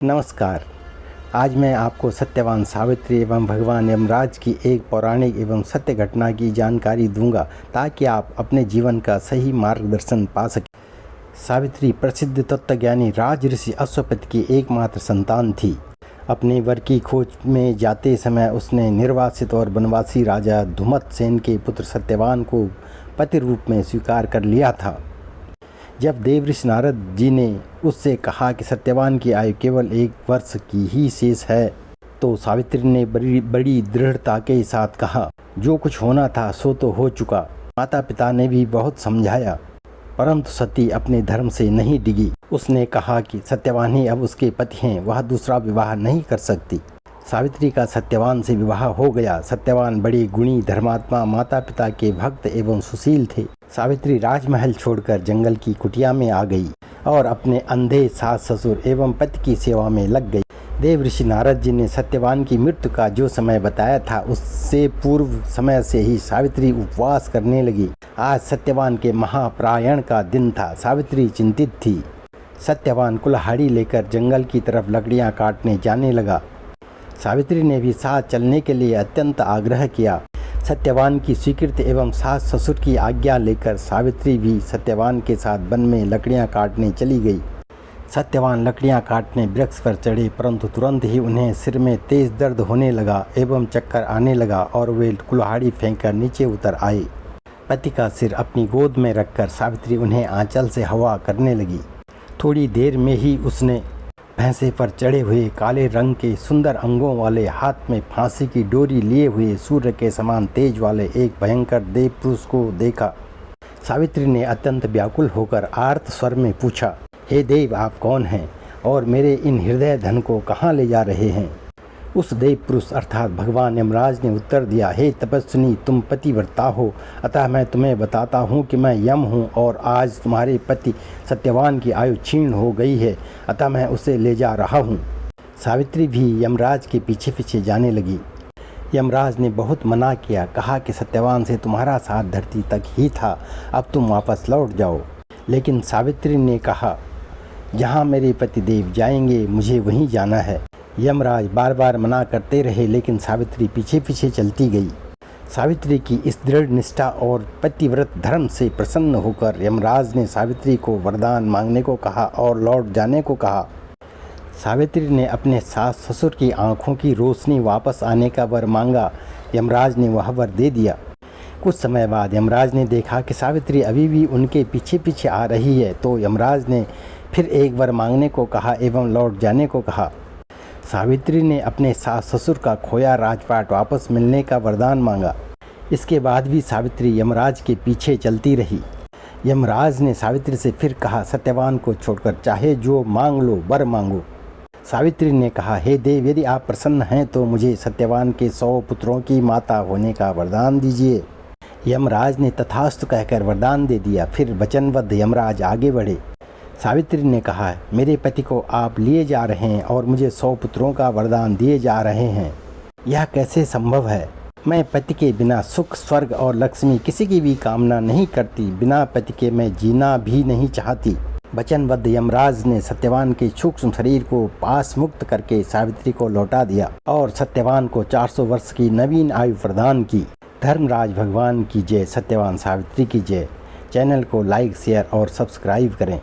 नमस्कार। आज मैं आपको सत्यवान सावित्री एवं भगवान यमराज की एक पौराणिक एवं सत्य घटना की जानकारी दूंगा ताकि आप अपने जीवन का सही मार्गदर्शन पा सकें। सावित्री प्रसिद्ध तत्वज्ञानी राज ऋषि अश्वपति की एकमात्र संतान थी। अपने वर की खोज में जाते समय उसने निर्वासित और वनवासी राजा धुमतसेन के पुत्र सत्यवान को पति रूप में स्वीकार कर लिया था। जब देवऋषि नारद जी ने उससे कहा कि सत्यवान की आयु केवल 1 वर्ष की ही शेष है, तो सावित्री ने बड़ी दृढ़ता के साथ कहा, जो कुछ होना था सो तो हो चुका। माता पिता ने भी बहुत समझाया, परंतु सती अपने धर्म से नहीं डिगी। उसने कहा कि सत्यवान ही अब उसके पति हैं, वह दूसरा विवाह नहीं कर सकती। सावित्री का सत्यवान से विवाह हो गया। सत्यवान बड़े गुणी, धर्मात्मा, माता पिता के भक्त एवं सुशील थे। सावित्री राजमहल छोड़कर जंगल की कुटिया में आ गई और अपने अंधे सास ससुर एवं पति की सेवा में लग गई। देवऋषि नारद जी ने सत्यवान की मृत्यु का जो समय बताया था, उससे पूर्व समय से ही सावित्री उपवास करने लगी। आज सत्यवान के महाप्रायण का दिन था। सावित्री चिंतित थी। सत्यवान कुल्हाड़ी लेकर जंगल की तरफ लकड़ियां काटने जाने लगा। सावित्री ने भी साथ चलने के लिए अत्यंत आग्रह किया। सत्यवान की स्वीकृति एवं सास ससुर की आज्ञा लेकर सावित्री भी सत्यवान के साथ वन में लकड़ियां काटने चली गई। सत्यवान लकड़ियां काटने वृक्ष पर चढ़े, परंतु तुरंत ही उन्हें सिर में तेज दर्द होने लगा एवं चक्कर आने लगा और वे कुल्हाड़ी फेंककर नीचे उतर आए। पति का सिर अपनी गोद में रखकर सावित्री उन्हें आंचल से हवा करने लगी। थोड़ी देर में ही उसने भैंसे पर चढ़े हुए काले रंग के सुंदर अंगों वाले, हाथ में फांसी की डोरी लिए हुए, सूर्य के समान तेज वाले एक भयंकर देव पुरुष को देखा। सावित्री ने अत्यंत व्याकुल होकर आर्त स्वर में पूछा, हे देव, आप कौन हैं और मेरे इन हृदय धन को कहाँ ले जा रहे हैं? उस देव पुरुष अर्थात भगवान यमराज ने उत्तर दिया, हे तपस्विनी, तुम पतिव्रता हो, अतः मैं तुम्हें बताता हूँ कि मैं यम हूँ और आज तुम्हारे पति सत्यवान की आयु क्षीण हो गई है, अतः मैं उसे ले जा रहा हूँ। सावित्री भी यमराज के पीछे पीछे जाने लगी। यमराज ने बहुत मना किया, कहा कि सत्यवान से तुम्हारा साथ धरती तक ही था, अब तुम वापस लौट जाओ। लेकिन सावित्री ने कहा, जहाँ मेरे पति देव जाएंगे मुझे वहीं जाना है। यमराज बार बार मना करते रहे, लेकिन सावित्री पीछे पीछे चलती गई। सावित्री की इस दृढ़ निष्ठा और पतिव्रत धर्म से प्रसन्न होकर यमराज ने सावित्री को वरदान मांगने को कहा और लौट जाने को कहा। सावित्री ने अपने सास ससुर की आंखों की रोशनी वापस आने का वर मांगा। यमराज ने वह वर दे दिया। कुछ समय बाद यमराज ने देखा कि सावित्री अभी भी उनके पीछे पीछे आ रही है, तो यमराज ने फिर एक वर मांगने को कहा एवं लौट जाने को कहा। सावित्री ने अपने सास ससुर का खोया राजपाट वापस मिलने का वरदान मांगा। इसके बाद भी सावित्री यमराज के पीछे चलती रही। यमराज ने सावित्री से फिर कहा, सत्यवान को छोड़कर चाहे जो मांग लो, वर मांगो। सावित्री ने कहा, हे देव, यदि आप प्रसन्न हैं तो मुझे सत्यवान के 100 पुत्रों की माता होने का वरदान दीजिए। यमराज ने तथास्तु कहकर वरदान दे दिया। फिर वचनबद्ध यमराज आगे बढ़े। सावित्री ने कहा, मेरे पति को आप लिए जा रहे हैं और मुझे 100 पुत्रों का वरदान दिए जा रहे हैं, यह कैसे संभव है? मैं पति के बिना सुख, स्वर्ग और लक्ष्मी किसी की भी कामना नहीं करती। बिना पति के मैं जीना भी नहीं चाहती। वचनबद्ध यमराज ने सत्यवान के सूक्ष्म शरीर को पास मुक्त करके सावित्री को लौटा दिया और सत्यवान को 400 वर्ष की नवीन आयु प्रदान की। धर्मराज भगवान की जय, सत्यवान सावित्री की जय। चैनल को लाइक, शेयर और सब्सक्राइब करें।